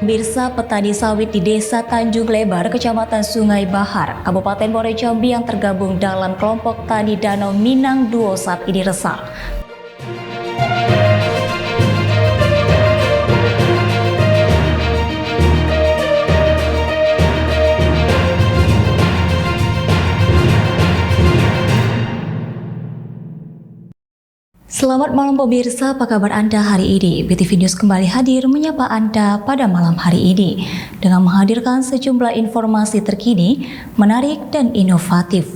Pemirsa petani sawit di Desa Tanjung Lebar, Kecamatan Sungai Bahar, Kabupaten Muaro Jambi yang tergabung dalam kelompok tani Danau Minang Duo saat ini resah. Selamat malam pemirsa, apa kabar Anda hari ini? BTV News kembali hadir menyapa Anda pada malam hari ini dengan menghadirkan sejumlah informasi terkini, menarik dan inovatif,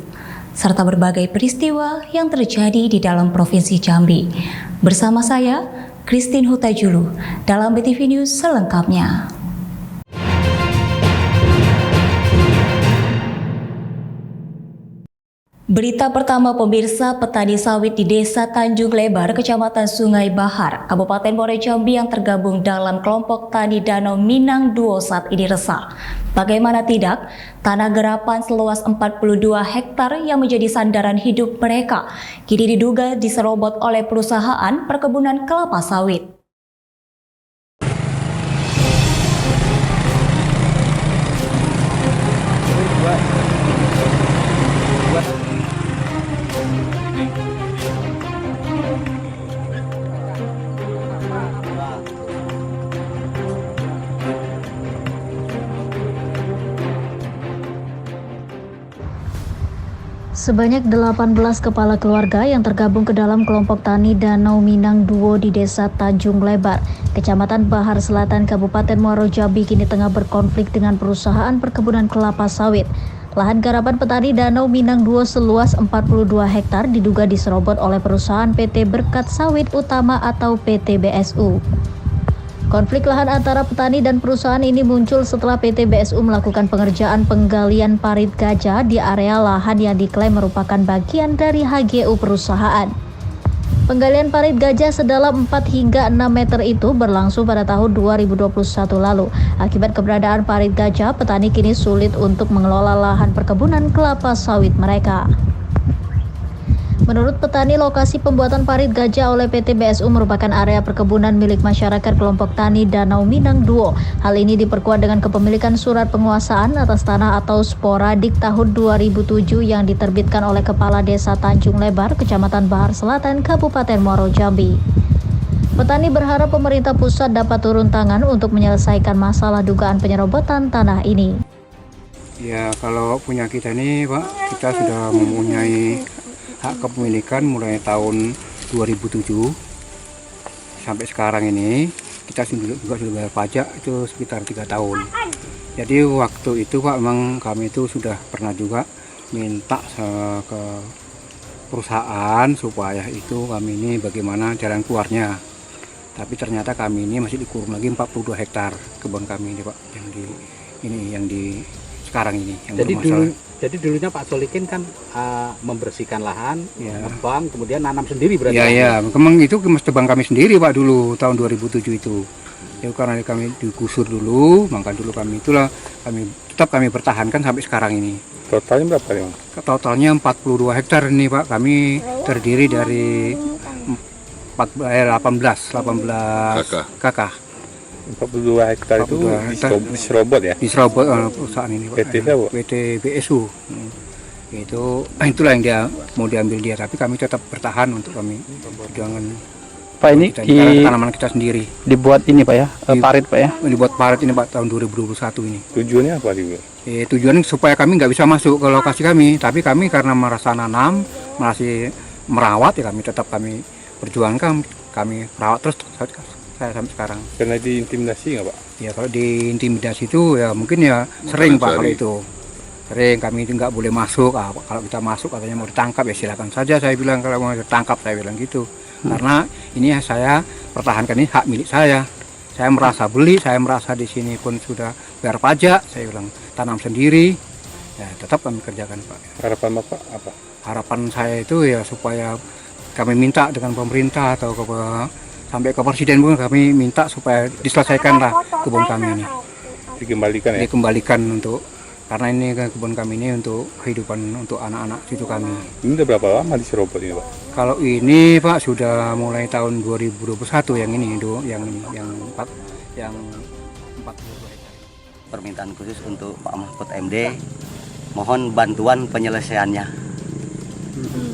serta berbagai peristiwa yang terjadi di dalam Provinsi Jambi. Bersama saya, Christine Hutajulu, dalam BTV News selengkapnya. Berita pertama pemirsa, petani sawit di Desa Tanjung Lebar, Kecamatan Sungai Bahar, Kabupaten Muaro Jambi yang tergabung dalam kelompok tani Danau Minang Duo saat ini resah. Bagaimana tidak, tanah garapan seluas 42 hektar yang menjadi sandaran hidup mereka kini diduga diserobot oleh perusahaan perkebunan kelapa sawit. Sebanyak 18 kepala keluarga yang tergabung ke dalam kelompok tani Danau Minang Duo di Desa Tanjung Lebar, Kecamatan Bahar Selatan, Kabupaten Muaro Jambi kini tengah berkonflik dengan perusahaan perkebunan kelapa sawit. Lahan garapan petani Danau Minang Duo seluas 42 hektar diduga diserobot oleh perusahaan PT Berkat Sawit Utama atau PT BSU. Konflik lahan antara petani dan perusahaan ini muncul setelah PT BSU melakukan pengerjaan penggalian parit gajah di area lahan yang diklaim merupakan bagian dari HGU perusahaan. Penggalian parit gajah sedalam 4 hingga 6 meter itu berlangsung pada tahun 2021 lalu. Akibat keberadaan parit gajah, petani kini sulit untuk mengelola lahan perkebunan kelapa sawit mereka. Menurut petani, lokasi pembuatan parit gajah oleh PT BSU merupakan area perkebunan milik masyarakat kelompok tani Danau Minang Duo. Hal ini diperkuat dengan kepemilikan surat penguasaan atas tanah atau sporadik tahun 2007 yang diterbitkan oleh Kepala Desa Tanjung Lebar, Kecamatan Bahar Selatan, Kabupaten Muaro Jambi. Petani berharap pemerintah pusat dapat turun tangan untuk menyelesaikan masalah dugaan penyerobotan tanah ini. Ya, kalau punya kita ini, Pak, kita sudah mempunyai hak kepemilikan mulai tahun 2007 sampai sekarang ini. Kita juga sudah bayar pajak itu sekitar 3 tahun. Jadi waktu itu Pak, memang kami itu sudah pernah juga minta ke perusahaan supaya itu kami ini bagaimana jalan keluarnya. Tapi ternyata kami ini masih dikurung lagi 42 hektar kebun kami ini Pak, yang di sekarang ini yang bermasalah. Jadi dulunya Pak Solikin kan membersihkan lahan, nebang, kemudian nanam sendiri berarti? Iya, memang itu mas tebang kami sendiri Pak dulu, tahun 2007 itu. Ya, karena kami digusur dulu, maka dulu kami tetap kami pertahankan sampai sekarang ini. Totalnya berapa nih, Bang? Totalnya 42 hektar ini Pak, kami terdiri dari 18 kakak. 42 hektar itu diserobot ya? Diserobot perusahaan ini Pak. PT siapa? PT BSU. Itulah yang dia mau diambil dia, tapi kami tetap bertahan untuk kami perjuangan. Pak, ini tanaman kita sendiri. Dibuat ini Pak ya, parit Pak ya? Dibuat parit ini Pak tahun 2021 ini. Tujuannya apa juga? Tujuannya supaya kami nggak bisa masuk ke lokasi kami, tapi kami karena merasa nanam, masih merawat ya kami tetap kami perjuangkan, kami rawat terus saya sampai sekarang. Karena diintimidasi nggak Pak? Ya kalau diintimidasi itu ya mungkin ya sering Pak kalau itu. Sering kami itu nggak boleh masuk. Kalau kita masuk katanya mau ditangkap ya silakan saja saya bilang, kalau mau ditangkap saya bilang gitu. Karena ini ya saya pertahankan, ini hak milik saya. Saya merasa beli, saya merasa di sini pun sudah bayar pajak, saya bilang tanam sendiri. Ya tetap kami kerjakan Pak. Harapan Bapak apa? Harapan saya itu ya supaya kami minta dengan pemerintah atau sampai ke presiden pun kami minta supaya diselesaikanlah kebun kami ini. Dikembalikan ya? Dikembalikan karena ini kebun kami ini untuk kehidupan untuk anak-anak cucu kami. Ini udah berapa lama diserobot ini Pak? Kalau ini Pak sudah mulai tahun 2021 yang ini, yang hektar. Permintaan khusus untuk Pak Mahfud MD, mohon bantuan penyelesaiannya,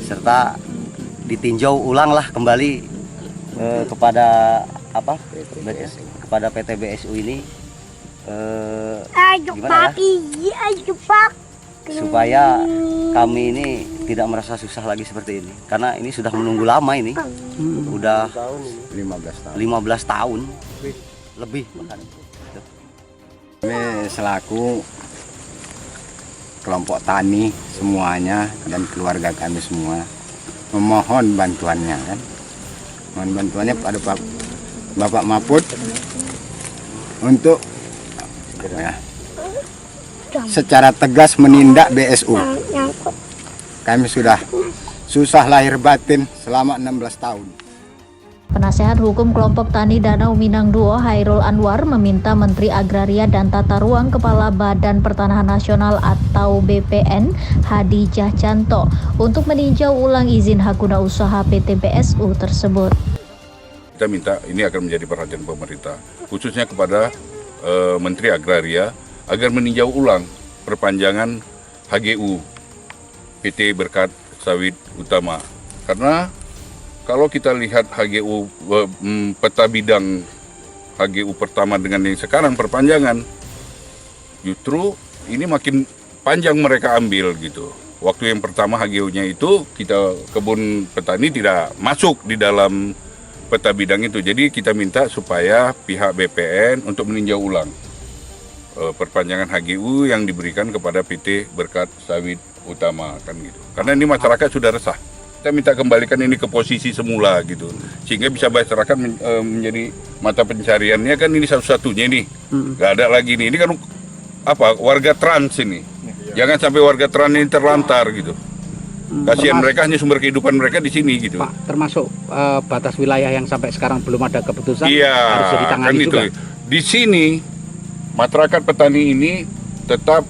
serta ditinjau ulanglah kembali kepada kepada PT BSU ini, gimana ya? Supaya kami ini tidak merasa susah lagi seperti ini, karena ini sudah menunggu lama ini, udah 15 tahun lebih bahkan. Kami selaku kelompok tani semuanya dan keluarga kami semua memohon bantuannya kan. Mohon bantuannya pada Bapak Mahfud untuk secara tegas menindak BSU. Kami sudah susah lahir batin selama 16 tahun. Penasehat Hukum Kelompok Tani Danau Minang II, Hairul Anwar, meminta Menteri Agraria dan Tata Ruang Kepala Badan Pertanahan Nasional atau BPN, Hadi Cahyanto, untuk meninjau ulang izin hak guna usaha PT BSU tersebut. Kita minta ini akan menjadi perhatian pemerintah, khususnya kepada Menteri Agraria, agar meninjau ulang perpanjangan HGU PT Berkat Sawit Utama. Karena kalau kita lihat HGU peta bidang HGU pertama dengan yang sekarang perpanjangan, justru ini makin panjang mereka ambil gitu. Waktu yang pertama HGU-nya itu kita kebun petani tidak masuk di dalam peta bidang itu. Jadi kita minta supaya pihak BPN untuk meninjau ulang perpanjangan HGU yang diberikan kepada PT Berkat Sawit Utama kan gitu. Karena ini masyarakat sudah resah. Kita minta kembalikan ini ke posisi semula gitu, sehingga bisa masyarakat menjadi mata pencariannya kan ini satu-satunya ini, nggak ada lagi nih. Ini kan warga trans ini, jangan sampai warga trans ini terlantar gitu. Kasihan mereka, hanya sumber kehidupan mereka di sini gitu. Pak, termasuk batas wilayah yang sampai sekarang belum ada keputusan, iya, harus ditangani kan juga. Di sini masyarakat petani ini tetap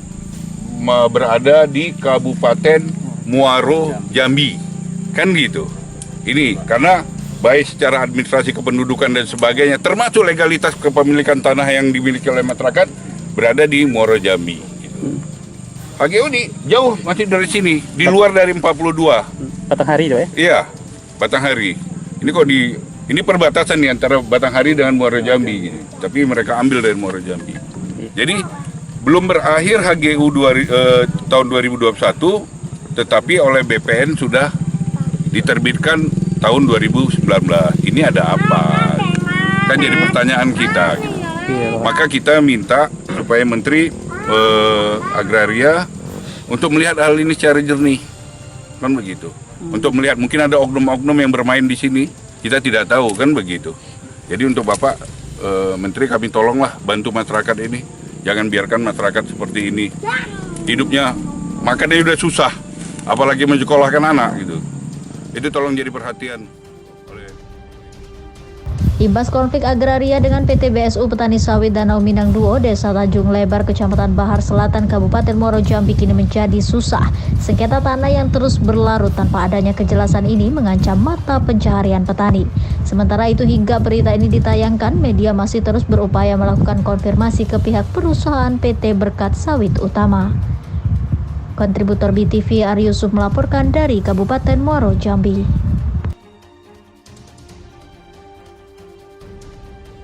berada di Kabupaten Muaro Jambi. Kan gitu. Ini karena baik secara administrasi kependudukan dan sebagainya, termasuk legalitas kepemilikan tanah yang dimiliki oleh masyarakat, berada di Muaro Jambi. Gitu. HGU ini jauh masih dari sini, di luar dari 42. Batanghari itu ya? Iya, Batanghari. Ini kok ini perbatasan nih antara Batanghari dengan Muaro Jambi. Gitu. Tapi mereka ambil dari Muaro Jambi. Jadi belum berakhir HGU tahun 2021, tetapi oleh BPN sudah diterbitkan tahun 2019. Ini ada apa? Kan jadi pertanyaan kita. Gitu. Maka kita minta supaya Menteri Agraria untuk melihat hal ini secara jernih, kan begitu. Untuk melihat mungkin ada oknum-oknum yang bermain di sini, kita tidak tahu kan begitu. Jadi untuk Bapak Menteri, kami tolonglah bantu masyarakat ini, jangan biarkan masyarakat seperti ini. Hidupnya makannya udah susah, apalagi menyekolahkan anak gitu. Itu tolong jadi perhatian. Imbas konflik agraria dengan PT BSU Petani Sawit Danau Minang II, Desa Tanjung Lebar, Kecamatan Bahar Selatan, Kabupaten Muaro Jambi kini menjadi susah. Sengketa tanah yang terus berlarut tanpa adanya kejelasan ini mengancam mata pencaharian petani. Sementara itu hingga berita ini ditayangkan, media masih terus berupaya melakukan konfirmasi ke pihak perusahaan PT Berkat Sawit Utama. Kontributor BTV Ari Yusuf melaporkan dari Kabupaten Muaro Jambi.